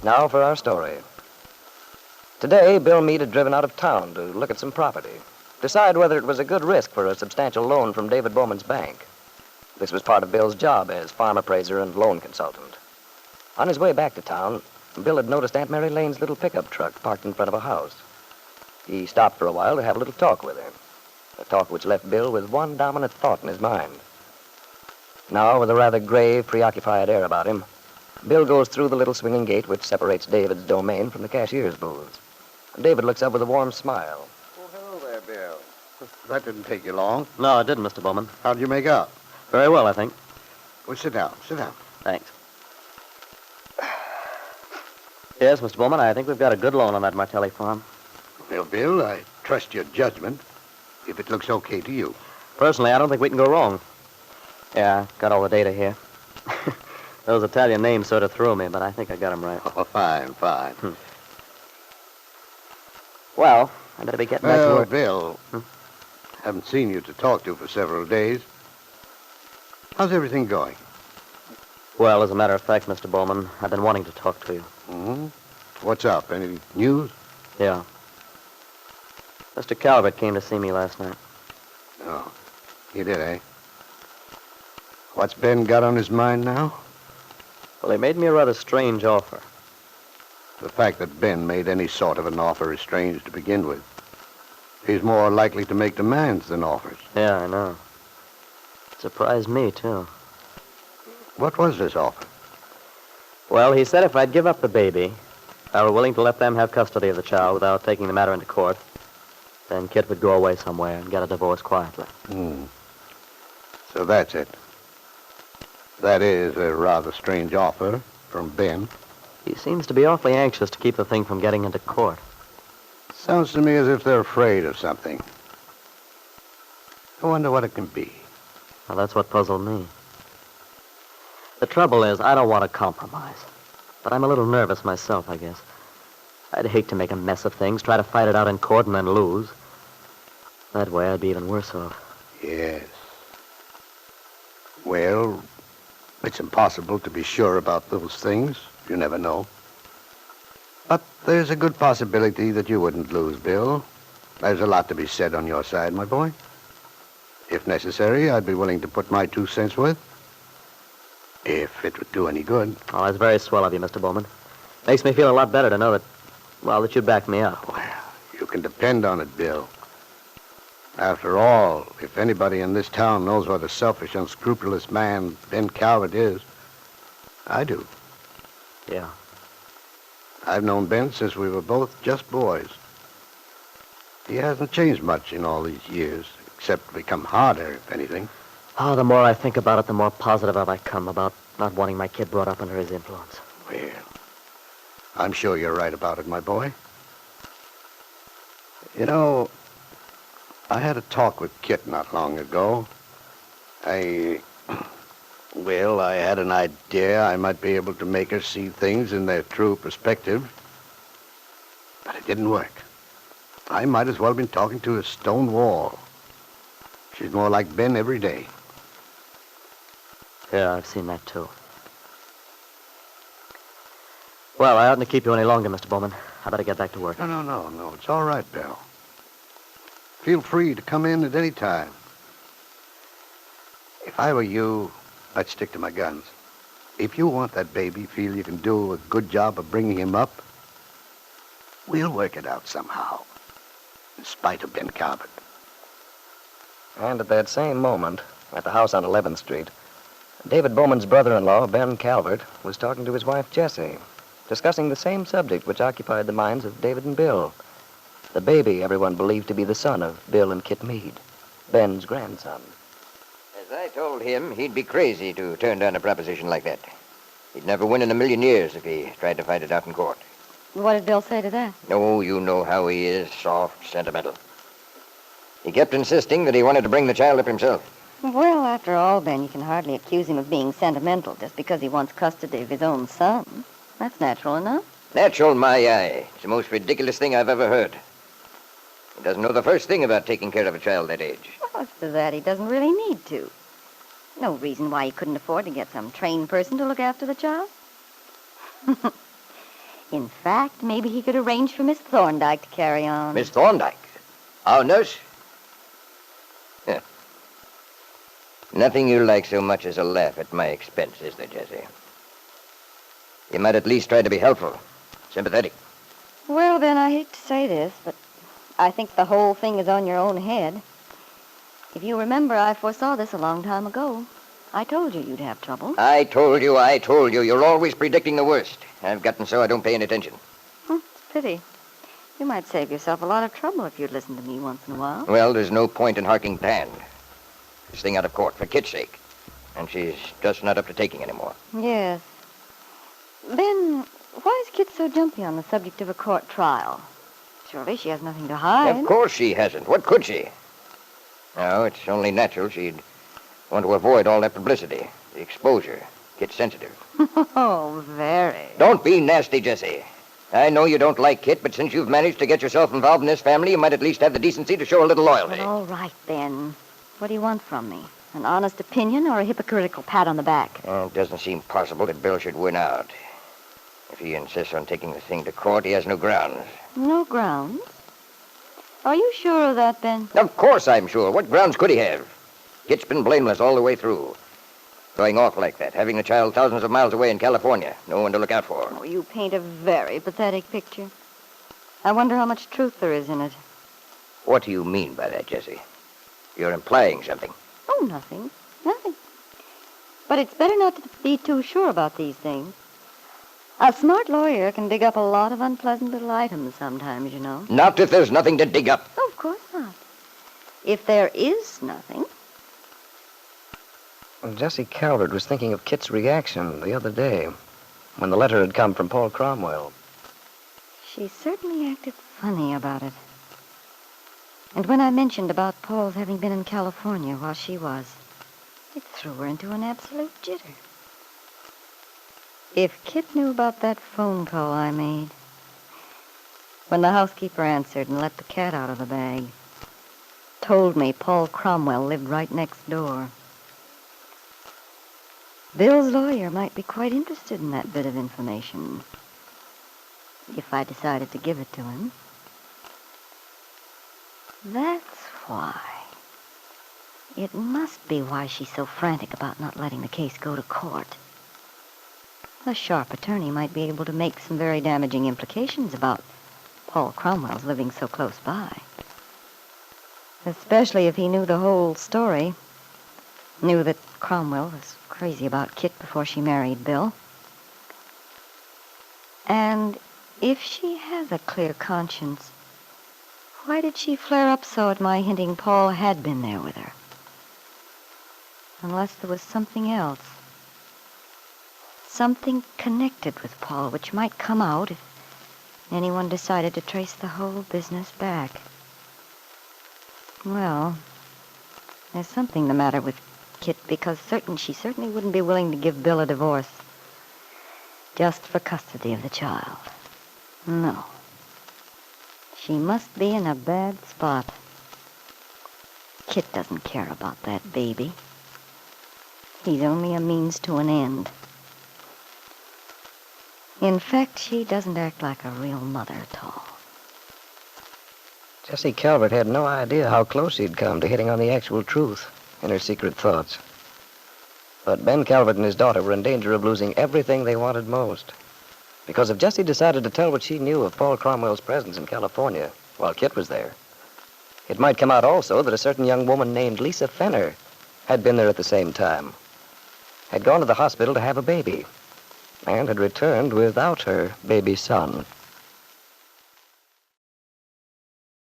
Now for our story. Today, Bill Meade had driven out of town to look at some property, decide whether it was a good risk for a substantial loan from David Bowman's bank. This was part of Bill's job as farm appraiser and loan consultant. On his way back to town, Bill had noticed Aunt Mary Lane's little pickup truck parked in front of a house. He stopped for a while to have a little talk with her, a talk which left Bill with one dominant thought in his mind. Now, with a rather grave, preoccupied air about him, Bill goes through the little swinging gate which separates David's domain from the cashier's booth. David looks up with a warm smile. Oh, hello there, Bill. That didn't take you long. No, it didn't, Mr. Bowman. How did you make out? Very well, I think. Well, sit down. Thanks. Yes, Mr. Bowman, I think we've got a good loan on that Martelli farm. Well, Bill, I trust your judgment, if it looks okay to you. Personally, I don't think we can go wrong. Yeah, got all the data here. Those Italian names sort of threw me, but I think I got them right. Oh, fine. Well, I better be getting back to work. Bill, haven't seen you to talk to for several days. How's everything going? Well, as a matter of fact, Mr. Bowman, I've been wanting to talk to you. Mm-hmm. What's up? Any news? Yeah. Mr. Calvert came to see me last night. Oh, he did, eh? What's Ben got on his mind now? Well, he made me a rather strange offer. The fact that Ben made any sort of an offer is strange to begin with. He's more likely to make demands than offers. Yeah, I know. It surprised me, too. What was this offer? Well, he said if I'd give up the baby, I were willing to let them have custody of the child without taking the matter into court, then Kitt would go away somewhere and get a divorce quietly. So that's it. That is a rather strange offer from Ben. He seems to be awfully anxious to keep the thing from getting into court. Sounds to me as if they're afraid of something. I wonder what it can be. Well, that's what puzzled me. The trouble is, I don't want to compromise. But I'm a little nervous myself, I guess. I'd hate to make a mess of things, try to fight it out in court and then lose. That way, I'd be even worse off. Yes. Well, it's impossible to be sure about those things. You never know. But there's a good possibility that you wouldn't lose, Bill. There's a lot to be said on your side, my boy. If necessary, I'd be willing to put my 2 cents worth. If it would do any good. Oh, that's very swell of you, Mr. Bowman. Makes me feel a lot better to know that you backed me up. Well, you can depend on it, Bill. After all, if anybody in this town knows what a selfish, unscrupulous man Ben Calvert is, I do. Yeah. I've known Ben since we were both just boys. He hasn't changed much in all these years, except become harder, if anything. Oh, the more I think about it, the more positive I come about not wanting my kid brought up under his influence. Well, I'm sure you're right about it, my boy. You know, I had a talk with Kitt not long ago. I had an idea I might be able to make her see things in their true perspective. But it didn't work. I might as well have been talking to a stone wall. She's more like Ben every day. Yeah, I've seen that, too. Well, I oughtn't to keep you any longer, Mr. Bowman. I better get back to work. No. It's all right, Bill. Feel free to come in at any time. If I were you, I'd stick to my guns. If you want that baby, feel you can do a good job of bringing him up, we'll work it out somehow, in spite of Ben Calvert. And at that same moment, at the house on 11th Street, David Bowman's brother-in-law, Ben Calvert, was talking to his wife, Jessie, discussing the same subject which occupied the minds of David and Bill. The baby everyone believed to be the son of Bill and Kitt Meade, Ben's grandson. As I told him, he'd be crazy to turn down a proposition like that. He'd never win in a million years if he tried to fight it out in court. What did Bill say to that? No, you know how he is, soft, sentimental. He kept insisting that he wanted to bring the child up himself. Well, after all, Ben, you can hardly accuse him of being sentimental just because he wants custody of his own son. That's natural enough. Natural, my eye. It's the most ridiculous thing I've ever heard. He doesn't know the first thing about taking care of a child that age. Well, as to that, he doesn't really need to. No reason why he couldn't afford to get some trained person to look after the child. In fact, maybe he could arrange for Miss Thorndyke to carry on. Miss Thorndyke? Our nurse? Huh. Nothing you like so much as a laugh at my expense, is there, Jessie? You might at least try to be helpful, sympathetic. Well, Ben, I hate to say this, but I think the whole thing is on your own head. If you remember, I foresaw this a long time ago. I told you you'd have trouble. I told you. You're always predicting the worst. I've gotten so I don't pay any attention. It's a pity. You might save yourself a lot of trouble if you'd listen to me once in a while. Well, there's no point in harking to hand. This thing out of court for Kitt's sake. And she's just not up to taking anymore. Yes. Ben, why is Kitt so jumpy on the subject of a court trial? Surely she has nothing to hide. Of course she hasn't. What could she? No, it's only natural she'd want to avoid all that publicity, the exposure. Kitt's sensitive. Oh, very. Don't be nasty, Jessie. I know you don't like Kitt, but since you've managed to get yourself involved in this family, you might at least have the decency to show a little loyalty. Well, all right, Ben. What do you want from me? An honest opinion or a hypocritical pat on the back? Well, it doesn't seem possible that Bill should win out. If he insists on taking the thing to court, he has no grounds. No grounds? Are you sure of that, Ben? Of course I'm sure. What grounds could he have? Kitt's been blameless all the way through. Going off like that, having the child thousands of miles away in California. No one to look out for. Oh, you paint a very pathetic picture. I wonder how much truth there is in it. What do you mean by that, Jessie? You're implying something. Oh, nothing. Nothing. But it's better not to be too sure about these things. A smart lawyer can dig up a lot of unpleasant little items sometimes, you know. Not if there's nothing to dig up. Oh, of course not. If there is nothing. Jessie Calvert was thinking of Kitt's reaction the other day when the letter had come from Paul Cromwell. She certainly acted funny about it. And when I mentioned about Paul's having been in California while she was, it threw her into an absolute jitter. If Kitt knew about that phone call I made, when the housekeeper answered and let the cat out of the bag, told me Paul Cromwell lived right next door. Bill's lawyer might be quite interested in that bit of information, if I decided to give it to him. That's why. It must be why she's so frantic about not letting the case go to court. A sharp attorney might be able to make some very damaging implications about Paul Cromwell's living so close by. Especially if he knew the whole story. Knew that Cromwell was crazy about Kitt before she married Bill. And if she has a clear conscience, why did she flare up so at my hinting Paul had been there with her? Unless there was something else. Something connected with Paul which might come out if anyone decided to trace the whole business back. Well, there's something the matter with Kitt because she certainly wouldn't be willing to give Bill a divorce just for custody of the child. No. She must be in a bad spot. Kitt doesn't care about that baby. He's only a means to an end. In fact, she doesn't act like a real mother at all. Jessie Calvert had no idea how close he'd come to hitting on the actual truth in her secret thoughts. But Ben Calvert and his daughter were in danger of losing everything they wanted most. Because if Jessie decided to tell what she knew of Paul Cromwell's presence in California while Kitt was there, it might come out also that a certain young woman named Lisa Fenner had been there at the same time, had gone to the hospital to have a baby, and had returned without her baby son.